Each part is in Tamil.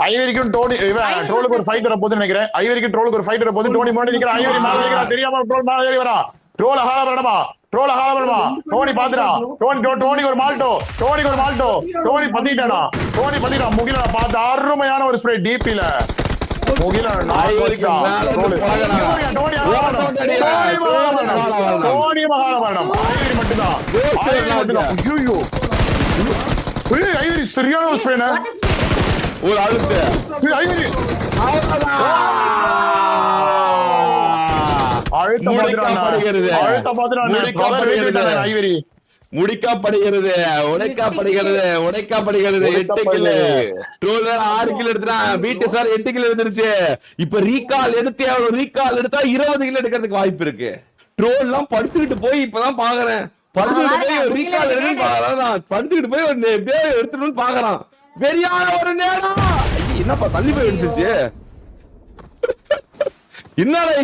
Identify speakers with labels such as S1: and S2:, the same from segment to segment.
S1: ஐவரிக்கும் டோனி ட்ரோலுக்கு ஒரு ஃபைட் வர போகுதுன்னு நினைக்கிறேன். ஐவரிக்கும் ட்ரோலுக்கு ஒரு ஃபைட் வர போகுது. டோனி முன்னாடி நிக்கிற. ஐவரி மேல நிக்கிற. தெரியாம ட்ரோல் மேல ஏறி வரா. ட்ரோல் அகால வரணுமா? ட்ரோல் அகால வரணுமா? டோனி பாத்துடா. டோனி ஒரு மால்டோ. டோனி பண்ணிட்டானா? முகிலா பார்த்து அருமையான ஒரு ஸ்ப்ரே டிபில. முகிலா நாய் வச்சா. டோனி மகால வரணும். ஐவரி மட்டும்தான். ஐயோ ஐவரி சரியான ஒரு ஸ்ப்ரேனா. ஒரு அழுத்து ஐவரி
S2: முடிக்கப்படுகிறது உடைக்கப்படுகிறது 8 கிலோ ட்ரோல் 6 கிலோ எடுத்துறான். பீட் சார் 8 கிலோ எடுத்துருச்சு. இப்ப ரீகால் எடுத்தா 20 கிலோ எடுக்கிறதுக்கு வாய்ப்பு இருக்கு. ட்ரோல் எல்லாம் படுத்துக்கிட்டு போய் இப்பதான் பாக்குறேன். படுத்துக்கிட்டு போய் ஒரு ரீகால் எடுன்னு பாக்குறான். படுத்துக்கிட்டு போய் ஒரு பேர் எடுத்துன்னு பாக்குறான். வெறியான ஒரு நேரம். என்னப்பா தள்ளி போய் அடிச்சிருச்சு.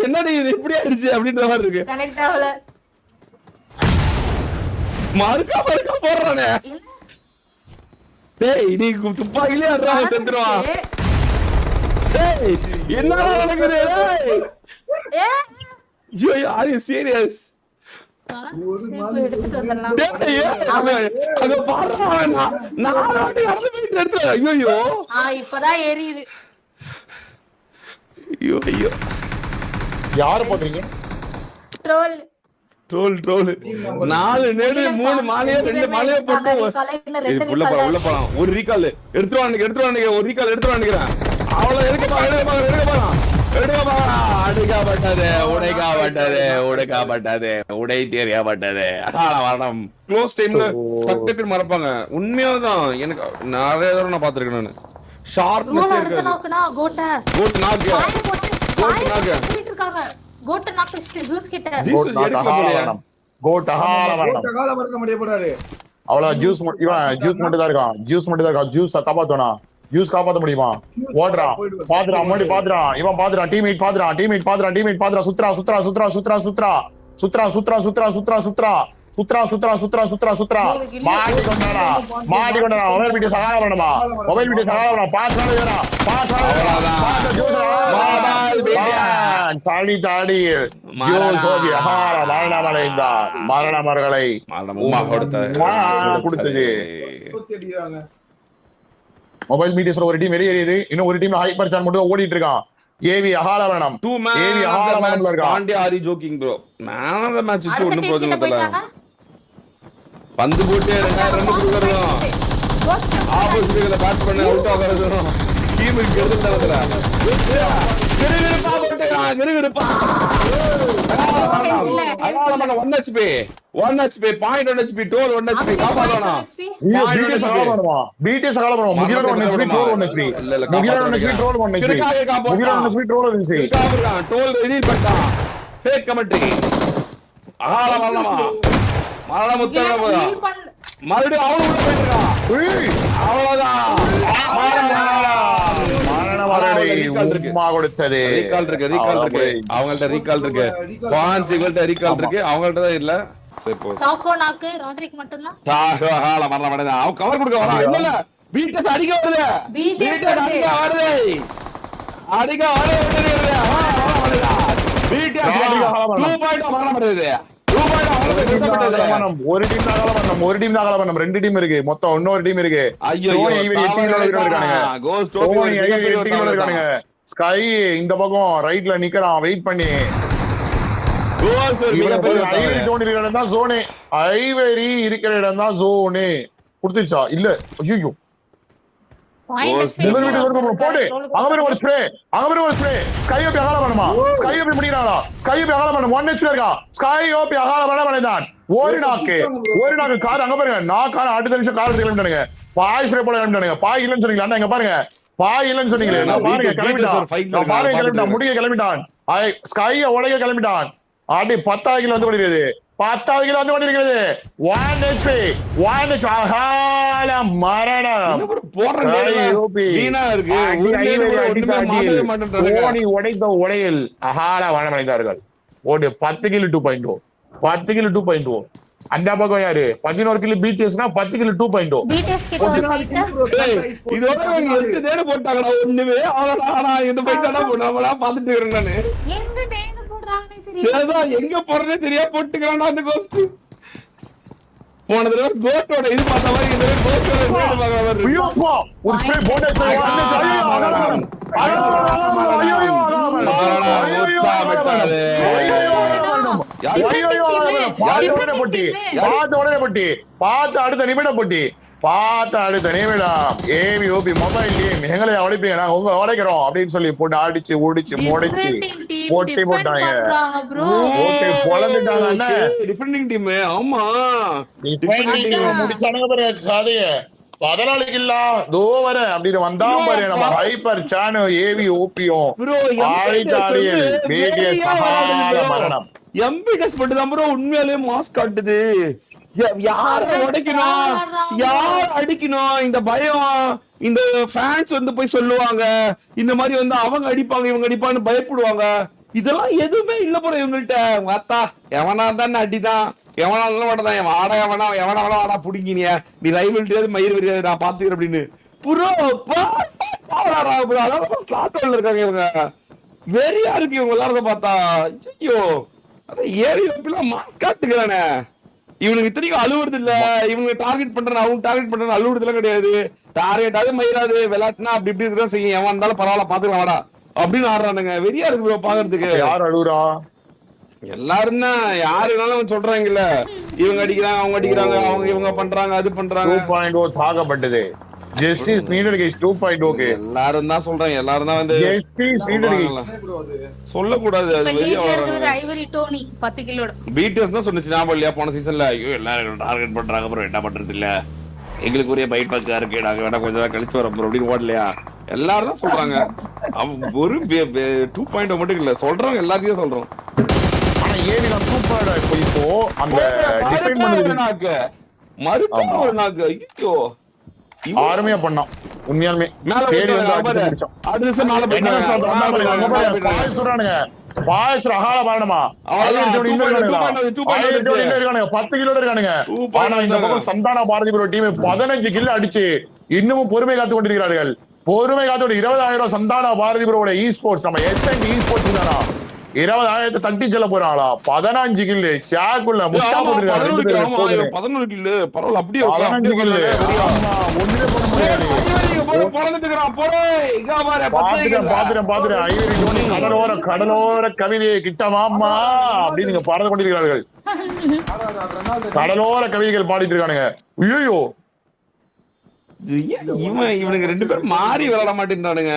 S2: என்னடி இது இப்படி ஆயிடுச்சு அப்படின்ற மாதிரி இருக்கு. மறுக்கா போடுறானே. டேய் நீ துப்பாக்கிலே அட்றாங்க செத்துருவான். டேய் என்ன நடக்குது? ஐயோ are you serious?
S3: இப்பதான் எரியுது.
S1: யாரு போடுறீங்க?
S2: ட்ரோல் 4 நேடு 3 மாலையா 2 மாலையா போட்டு உள்ள போலாம். ஒரு ரீகால் எடுத்துவானுங்க. ஒரு ரீகால் எடுத்துவானுங்கறேன். அவளை எடுக்க போறான். உடைக்கப்பட்டது உடை தெரியப்பட்டது. வரணும் க்ளோஸ் டைம்ல டக்கு மறப்பாங்க. உண்மையாதான் எனக்கு நிறைய தடவை நான் பாத்துருக்கேன். நானு ஷார்ப்னஸ் இருக்கு.
S1: அவ்வளவு ஜூஸ் மட்டும் தான் இருக்கான். ஜூஸ் காப்பாத்தோனா ஜூஸ் காப்பாத்த முடியுமா? ஓடுறா பாத்துறான். முன்னாடி பாத்துறான். இவன் பாத்துறான். டீம்மேட் பாத்துறான். சுத்ரா மாட்டிக்கொண்டானா. மொபைல் வீடியோ சகால வேணுமா? மரணமர்களை கொடுத்தது. மொபைல் மீடியாஸ்ல ஒரு டீம் வெளியேறியது. இன்னும் ஒரு டீம் ஹைப்பர் சான் மட்டும் ஓடிட்டு இருக்கான். ஏவி அகாலவனம்
S2: 2 மேன் பாண்டி ஆரி jogging bro. Man of the match வச்சு ஒண்ணும் பிரயோஜனம் இல்ல. பந்து போட்டு 2000 ரன் குடுக்குறோம். ஆப்போசிட்ல பேட் பண்ண அவுட் ஆகறதும் டீமுக்கு கெடுதல் தரதுல. கிருகிருப்பா அகாலவனம் 1 HP பாயிண்ட் 1 HP டோல் 1 HP காப்பாடணும்.
S1: பிடிஎஸ் அகாலவனமா? பிடிஎஸ் அகாலவனமா? முகிலன் 1 HP டோல் 1 HP. முகிலன் 1 HP டோல் 1 HP. முகிலன் 1 HP டோல் 1 HP.
S2: டோல் ரெடி பண்ணிட்டான். Fake commentary. அகாலவனமா மரணமுத்தரவா மறுபடியும் அவன் உள்ள போயிட்டான். அவ்வளவுதான்.
S1: உம்மா கொடுத்தது.
S2: ரீகால் இருக்கு. அவங்கள்ட்ட ரீகால் இருக்கு. பான்சிகள்ட்ட ரீகால் இருக்கு. அவங்கள்ட்ட தான் இல்ல. சரி போ.
S3: சாக்கோனாக்கு ராட்ரிக் மட்டும் தான்.
S2: சாகோல மரணமடைந்த. அவன் கவர் கொடுக்க வரான். இல்ல பீட்டஸ் அடிக்க வருது. பீட்டஸ் அடிக்க வருது. பீட்டஸ் 2 பாயிண்ட் மரணமடையுது.
S1: ஒரு டீம் தான் அகலம். 2 டீம் இருக்கு மொத்தம். இன்னொரு டீம் இருக்கு. ஸ்கை இந்த பக்கம் ரைட்ல நிக்கிறான் வெயிட் பண்ணி. ஐவரி இருக்கிற இடம் தான் ஜோனு. கொடுத்துச்சா இல்ல? ஐயோ போடு. அங்க ஒரு ஸ்ப்ரே. ஸ்கை ஓபி அகால வேணுமா? ஸ்கை ஓபி முடியறாளா? ஸ்கை ஓபி அகால வேணும். 1 HP இருக்கா. ஸ்கை ஓபி அகால வேணும்தான். ஒரு நாக்கு கார் அங்க பாருங்க. நான் கார் அடுத்த நிமிஷம் கார் கிளம்பிட்டானுங்க. பாய் ஸ்ப்ரே போல கிளம்பிட்டானுங்க. பாய் இல்லன்னு சொன்னீங்களா? அண்ணா இங்க பாருங்க. பாய் இல்லன்னு சொன்னீங்களே. நான் பாருங்க கிளம்பிட்டான். முடிய கிளம்பிட்டான். ஸ்கைய உடைய கிளம்பிட்டான். அடி 10 கிலோ வந்து கொண்டிருக்கிறது. 10 கிலோ வந்து கொண்டிருக்கிறது. 1 HP அகால மரணம். உடைத்த உடையில் அகால மரணமடைந்தார்கள். 10 கிலோ 2.0. அந்த பக்கம் யாரு 11 கிலோ பிடிஎஸ்னா 10 கிலோ 2.0
S3: BTS கிட்ட ஒரு fight.
S2: இதோட இவங்க 8 நேரம் போட்டாங்கடா ஒண்ணுமே ஆனா இந்த ஃபைட் தான் நம்மளா பாத்துட்டு இருக்கேன் நானு
S3: எங்க நேனு போடுறாங்கன்னு தெரியல.
S2: ஏதோ எங்க போறதே தெரியாம போட்டுக்கறான்டா அந்த கோஸ்ட் போன தடவை கோட்டோட இது பார்த்த மாதிரி இந்த கோட்டோட நேடு பார்க்கற மாதிரி
S1: ஐயோ அப்பா ஒரு ஸ்ப்ரே போட்டே ஸ்ப்ரே பார்த்த அடுத்த நிமிடம் ஏவி ஓபி மொபைல் கேம் எங்களை உடைப்பீங்க நாங்க உங்க உடைக்கிறோம் அப்படின்னு சொல்லி போட்டு அடிச்சு ஓடிச்சு முடைச்சு போட்டி போட்டாங்க பொழந்துட்டாங்க
S2: டிஃபெண்டிங் டீம் ஆமா
S1: முடிச்சானுங்க பாரு கதைய 14 கில்லா தோ வர அப்படின்னு வந்தா பாரு நம்ம ஹைப்பர் சானோ ஏவி ஓபியும் மரணம்
S2: எம்பிஎஸ் மட்டும் தான் ப்ரோ உண்மையாலே மாஸ் காட்டுது யார உடைக்கணும் யார் அடிக்கணும் இந்த பயம் இந்த ஃபேன்ஸ் வந்து போய் சொல்லுவாங்க இந்த மாதிரி வந்து அவங்க அடிப்பாங்க இவங்க அடிப்பான்னு பயப்படுவாங்க இதெல்லாம் எதுவுமே இல்ல ப்ரோ இவங்கள்ட்ட அத்தா எவனா தான் அடிதான் எவனா மாட்டதான் வாடா எவனா வாடா புடிங்கினிய நீ ரைவல் தெரியாது மயிர் தெரியாது நான் பாத்துக்கிறேன் அப்படின்னு ப்ரோ ஸ்லாட்டோல இருக்காங்க இவங்க வெறியா இருக்கு இவங்க எல்லாரும் பார்த்தா ஐயோ அதான் ஏறி மாஸ்க் காட்டுக்கிறானே இவனுக்கு இத்தனைக்கும் அழுவுறது இல்ல இவங்க டார்கெட் பண்றாங்க அவங்க டார்கெட் பண்றாங்க அழுவுறது எல்லாம் கிடையாது டார்கெட்டாவது மயிராது விளையாட்டுனா அப்படி இப்படி இருக்கதான் செய்யும் எவன் இருந்தாலும் பரவாயில்ல பாத்துக்கலாம் வாடா அப்படின்னு ஆடுறானுங்க வெறியா இருக்கு ப்ரோ பாக்குறதுக்கு
S1: யார் அழுவுறா
S2: எல்லாரும் தான் யாருனாலும் சொல்றாங்கல்ல இவங்க அடிக்கிறாங்க அவங்க அடிக்கிறாங்க அவங்க இவங்க பண்றாங்க அது பண்றாங்க
S1: 2.0 தாக்கப்பட்டது ஜஸ்டிஸ் நீடட் கைஸ் 2.0 க்கு
S2: எல்லாரும் தான் சொல்றாங்க எல்லாரும் தான் வந்து
S1: ஜஸ்டிஸ் நீடட் கைஸ்
S2: சொல்ல கூடாது அது வெளிய
S3: வராது ஐவரி டோனி 10 கிலோட
S2: பிடிஎஸ் தான் சொன்னுச்சு ஞாபகம் இல்லையா போன சீசன்ல ஐயோ எல்லாரும் டார்கெட் பண்றாங்க ப்ரோ என்ன பண்றது இல்ல எங்களுக்கு ஒரே பைட் பாக்கா இருக்கு நாங்க வேணா கொஞ்ச நேரம் கழிச்சு வரோம் ப்ரோ அப்படின்னு ஓடலையா எல்லாரும் தான் சொல்றாங்க ஒரு 2.0 மட்டும் இல்ல சொல்றவங்க எல்லாத்தையும் சொல்றோம்
S1: ஆனா ஏவி நான் சூப்பரா இப்போ அந்த டிசைன் பண்ணது
S2: நாக்கு மறுபடியும் ஒரு நாக்கு ஐயோ
S1: ஆர்மியா பண்ணோம் உண்மையாலுமே
S2: தேடி வந்து அடுத்து மேல போயிட்டாங்க
S1: பாயஸ் ரகால பாரணமா 10 கிலோ இருக்கானுங்க ஆனா இந்த பக்கம் சந்தான பாரதி ப்ரோ டீம் 15 கிலோ அடிச்சு இன்னமும் பொறுமை காத்து கொண்டிருக்கிறார்கள் பொறுமை காத்து 20,000 சந்தான பாரதி ப்ரோட இ ஸ்போர்ட்ஸ் நம்ம எஸ்என்டி இ ஸ்போர்ட்ஸ் தானா 20,000 தட்டி செல்ல போறாங்களா 15 கில்லு சாக்குள்ள முட்டா போட்டுருக்காங்க
S2: 11 கில்லு பரவாயில்ல அப்படியே
S1: 15 கில்லு ஒண்ணுமே பண்ண முடியாது பாத்துறேன் ஐவரி டோனி கடலோர கவிதையை கிட்ட மாமா அப்படின்னு நீங்க பாட கொண்டிருக்கிறார்கள் கடலோர கவிதைகள் பாடிட்டு இருக்கானுங்க ஐயோ
S2: இவனுக்கு ரெண்டு பேரும் மாறி விளையாட மாட்டேன்றானுங்க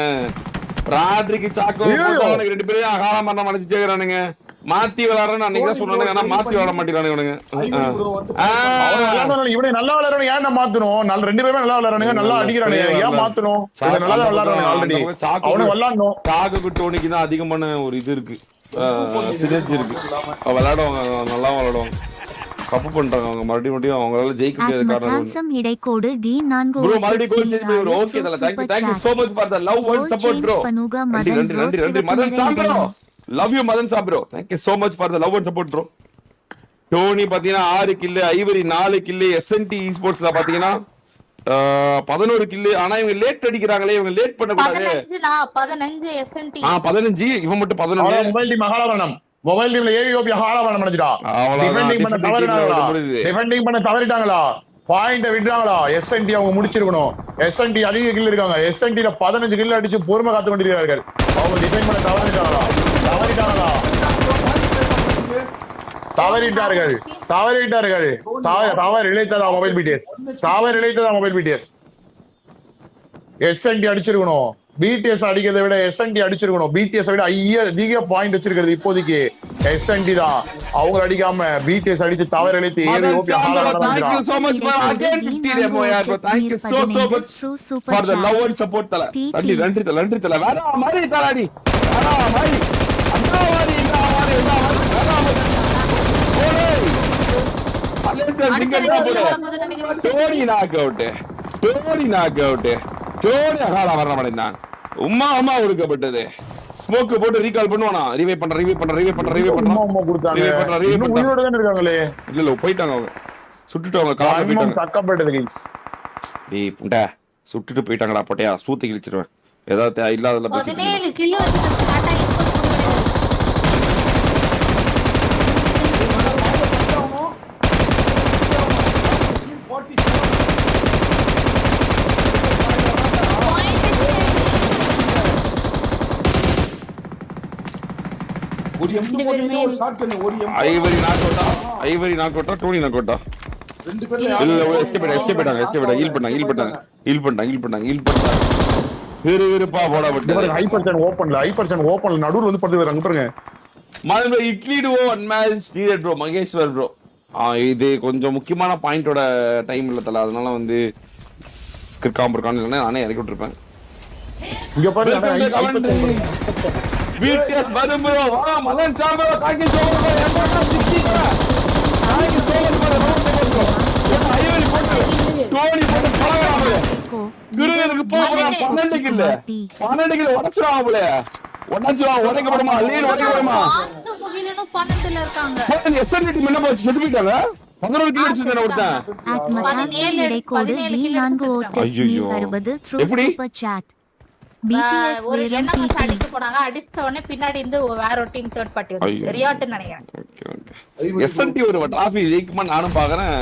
S2: ராட்ரிக்கு சாக்கோ அவனுக்கு ரெண்டு பேரும் அகாலம் பண்ண மனசு சேர்க்கிறானுங்க மாத்தி விளையாடுறேன்னு அன்னைக்கு தான் சொன்னானுங்க ஆனா மாத்தி விளையாட மாட்டேங்கிறானுங்க
S1: இவனை நல்லா விளையாடணும் ஏன் மாத்தணும் நல்ல ரெண்டு பேருமே நல்லா விளையாடுறானுங்க நல்லா அடிக்கிறானுங்க ஏன் மாத்தணும் நல்லா விளையாடுறானுங்க ஆல்ரெடி அவனு விளையாடணும்
S2: சாக்கு டோனிக்கு தான் அதிகமான ஒரு இது இருக்கு சினர்ஜி இருக்கு விளையாடுவாங்க நல்லா விளையாடுவாங்க தப்பு பண்றாங்க அவங்க மறுபடியும் அவங்களால ஜெயிக்க முடியாத காரணம்
S4: இடைக்கோடு D4
S2: ப்ரோ மறுபடியும் கோல் செஞ்சு ப்ரோ ஓகே தல thank you so much for the love and support bro நன்றி மதன் சாம் bro love you Madan Sam bro thank you so much for the love and support bro Dhoni பாத்தீங்கன்னா 6 கில் ஐவரி 4 கில் எஸ்என்டி ஸ்போர்ட்ஸ்ல பாத்தீங்கன்னா 11 கில் ஆனா இவங்க லேட் அடிக்கிறாங்களே இவங்க லேட் பண்ண கூடாது
S3: 15 எஸ்என்டி
S2: 15 இவன் மட்டும் 11
S1: மொபைல் டீம் மகாலவனம் மொபைல் டீம்ல ஏவிஓபி ஹாலவனம் நினைச்சிட்டா டிஃபெண்டிங் பண்ண தவறிட்டாங்களா பாயிண்ட விடுறாங்களா எஸ்என்டி அவங்க முடிச்சிருக்கணும் எஸ்என்டி அதிக கில் இருக்காங்க எஸ்என்டில 15 கில் அடிச்சு பொறுமை காத்து கொண்டிருக்கிறார்கள் அவங்க டிஃபெண்ட் பண்ண தவறிட்டார்கள் தவறு இழைத்ததா மொபைல் பிடிஎஸ் எஸ்என்டி அடிச்சிருக்கணும் பிடிஎஸ் அடிக்கிறத விட எஸ்என்டி அடிச்சிருக்கணும் பிடிஎஸ் விட அதிக பாயிண்ட் வச்சிருக்கிறது இப்போதைக்கு எஸ்என்டி தான் அவங்க அடிக்காம பிடிஎஸ் அடிச்சு தவறு இழைத்து
S2: thank you so much for again 50 MOR thank you so much for the love and support தல நன்றி தல வேற மாதிரி தலாடி வேற மாதிரி அந்த மாதிரி டோனி நாக் அவுட் டோனி அகால வர மாட்டேன் உம்மா ஒடுக்கப்பட்டது ஸ்மோக் போட்டு ரீகால் பண்ணுவானா ரிவைவ் பண்ற
S1: கொடுத்தாங்க இல்ல போயிட்டாங்க அவங்க
S2: சுட்டுட்டு அவங்க கார்ல
S1: வன்மம்
S2: போயிட்டாங்க.
S1: தக்கப்பட்டது கைஸ்.
S2: டேய் புண்டை சுட்டுட்டு போயிட்டாங்கடா பொட்டையா, சூத்தி கிழிச்சிருவேன். ஏதாவது இல்லாதல பேசிட்டு
S3: 17 கிலோ வச்சிட்டு ஸ்டார்ட் ஆகி
S4: ஒரு M2 போட்டு ஒரு ஷாட் கன்னு ஒரு M2
S2: ஐவரி நாக் அவுட்டா டோனி நாக் அவுட்டா
S4: ரெண்டு பேர்ல
S2: இல்ல எஸ்கேப் ஆயிட்டாங்க ஹீல் பண்ணாங்க விறுவிறுப்பா போடா விட்டு
S1: ஹைப்பர்சன் ஓபன்ல நடுவுல வந்து படுத்து வராங்க பாருங்க.
S2: மாதிரி இட்லி two one match needed bro Maheshwar bro. இது கொஞ்சம் முக்கியமான பாயிண்டோட டைம் இல்ல தல, அதனால வந்து கிரிக்காம்பர் நானே இறக்கி விட்டுருப்பேன்.
S1: இங்க பாருங்க
S2: BTS வரும் bro. வா மலன் சாம்போ thank you so much bro. எம்பர்டா 60 bro. thank you so much bro. bro. Ivory போட்டு டோனி போட்டு போறாங்க. குருவிற்கு போறா 12 கில் உடைச்சறாங்க உடைக்கப்படுமா லீட் உடைக்கப்படுமா.
S3: ஆன்சர் முகிலனும் 12ல இருக்காங்க.
S2: SNT என்ன போச்சு செத்து போயிட்டாங்க. 11 கில் அடிச்சிருந்தா ஒருத்தன்.
S3: 17 கில்
S2: ஐயோ எப்படி
S3: ஒரு எண்ணம் அடிக்க போனாங்க. அடிச்ச உடனே பின்னாடி இருந்து வேற ஒரு டீம் தேர்ட் பார்ட்டி வந்து ரியாட்னு நினைக்கிறேன்.
S2: ஓகே SNT ஒரு டிராஃபி ஜெயிக்குமா நானும் பாக்குறேன்.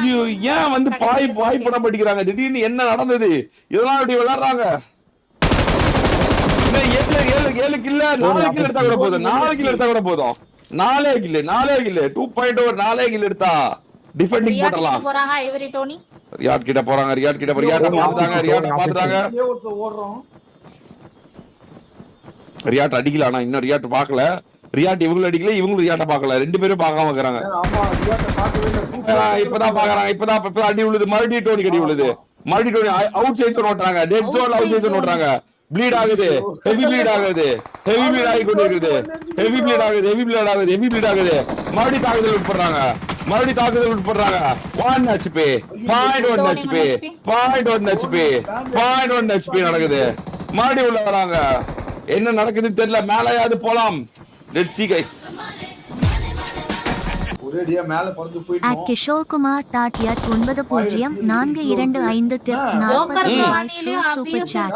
S2: ஐயோ ஏன் வந்து பாய் படம் படிக்கிறாங்க திடீர்னு என்ன நடந்தது இதெல்லாம் அப்படி விளையாடுறாங்க. ஏழு கில்ல 4 கில் எடுத்தா கூட போதும் 4 கில் எடுத்தா கூட போதும் 4 கில் 2.0 4 கில் எடுத்தா டிஃபெண்டிங் போடலாம்.
S3: போறாங்க ஐவரி டோனி
S2: ரியாட் கிட்ட போறாங்க ரியாட் பாத்துறாங்க
S4: ஓடுறோம்.
S2: ரியாட் அடிக்கல ஆனா இன்னும் ரியாட் பாக்கல. ரியாட் இவங்களும் அடிக்கல இவங்களும் ரியாட்ட பாக்கல. ரெண்டு பேரும் பார்க்காம இருக்காங்க.
S4: ஆமா ரியாட்ட பார்க்கவே இல்ல.
S2: இப்பதான் பாக்குறாங்க இப்பதான் அடி விழுது மறுபடியும் டோனி அடி விழுது மறுபடியும் டோனி அவுட் சைட் ஓட்டுறாங்க. டெட் ஜோன் அவுட் சைட் ஓட்டுறாங்க. ப்ளீட் ஆகுது ஹெவி ப்ளீட் ஆகி கொண்டிருக்குது. ஹெவி ப்ளீட் ஆகுது மறுபடியும் தாக்குதல் உட்படுறாங்க 1 HP 0.1 HP நடக்குது. மறுபடியும் உள்ள வராங்க. என்ன நடக்குதுன்னு தெரியல. மேலயாவது போலாம். Let's see guys.
S4: ஒரேடியா மேல பறந்து போயிட்டோம்.
S5: கிஷோர் குமார் டாட்டியட் 90425 டிப் 40 சூப்பர் சாட்.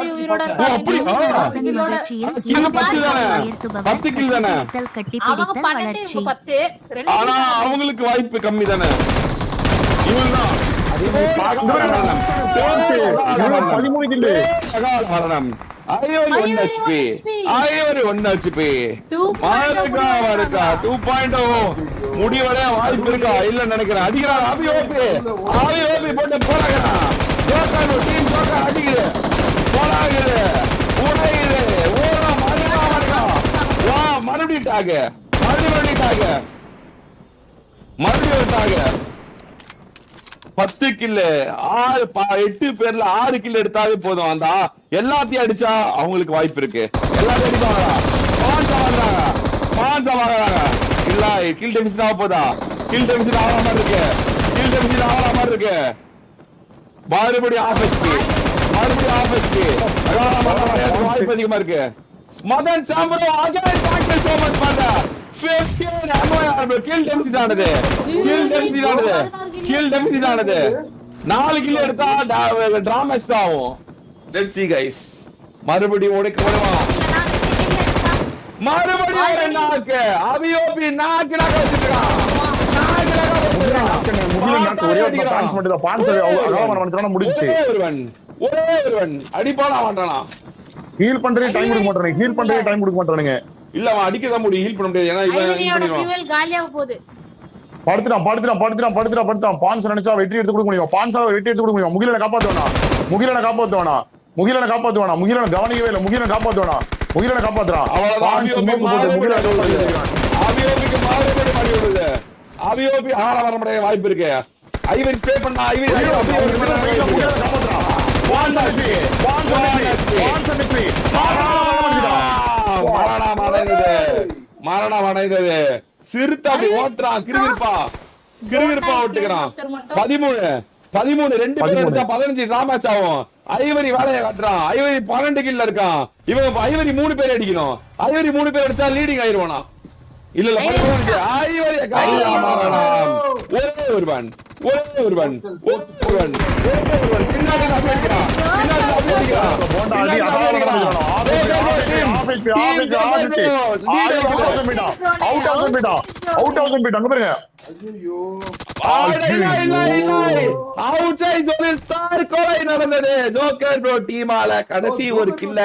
S5: கட்டி பிடித்த வளர்ச்சி.
S2: ஆனா அவங்களுக்கு வாய்ப்பு கம்மி தானே. இவன்தான்
S1: 13 கில்லு
S2: மரணம். ஐவரி 1 HP மாறுக்கா 2.0 முடிவடைய வாய்ப்பு இருக்கா இல்ல நினைக்கிறேன். அடிக்கிறான் அபியோபி போட்டு போறாங்க. டீம் அடிக்குது போறாங்க உடையுது ஓரா மாறிக்கா வா மறுபடியும் டாக 10 கில்லு 8 பேர்ல 6 கில் எடுத்தாவே போதும். அந்த எல்லாத்தையும் அடிச்சா அவங்களுக்கு வாய்ப்பு இருக்கு. எல்லாத்தையும் அடிப்பாங்களா பான்சா வாங்குறாங்க இல்ல கில் டெபிசிட் ஆக போதா. கில் டெபிசிட் ஆகிற மாதிரி இருக்கு. மறுபடியும் ஆஃப் HP வாய்ப்பு அதிகமா இருக்கு. மதன் சாம்பரோ again thank you so much for that 15 ammo kill deficit ஆனது 4 கில் எடுத்தா டிராமஸ் ஆகும். Let's see guys. மறுபடியும் உடைக்க வருமா மறுபடியும் நாக்கு அபியோபி நாக்கு வச்சிருக்கான். ஒருவன் அடிப்பானா மாட்டானா
S1: ஹீல் பண்றே டைம் கொடுக்க மாட்டானுங்க.
S2: இல்ல அவன் அடிக்கதான் முடியும் ஹீல் பண்ண முடியாது. ஏன்னா இவன்
S3: ஃபியூல் காலியாக போகுது.
S1: படுத்துறான் பான்ஸ் நினைச்சா வெற்றி எடுத்து கொடுக்க முடியும். முகிலனை காப்பாத்துவானா முகிலனை கவனிக்கவே இல்ல. முகிலனை காப்பாத்துறான்.
S2: அபியோபி ஆள வர முடிய வாய்ப்பு இருக்கு. ஐவரி ஸ்ப்ரே பண்ணா மரணம் அடைந்தது. சிறுத்தை அப்படி ஓட்டுறான். கிருகிருப்பா ஓட்டுக்கிறான். 13 2 பேர் அடிச்சா 15 டிராமேஜ் ஆகும். ஐவரி வேலையை காட்டுறான். ஐவரி 12 கில்ல இருக்கான். இவன் ஐவரி 3 பேர் அடிக்கணும். ஐவரி 3 பேர் அடிச்சா லீடிங் ஆயிருவானா. இல்ல இல்ல படுத்து ஐவரிய கையாமலாம் ஒரே ஒருவன் பின்னாடி அடிக்கிறான்
S1: போண்டா அடி அவுட் ஆஃப் அங்க பாருங்க
S4: ஐயோ
S2: அவுட் சைடு ஜோனில் தற்கொலை நடந்தது ஜோக்கர் ப்ரோ டீமால கடைசி ஒரு கில்ல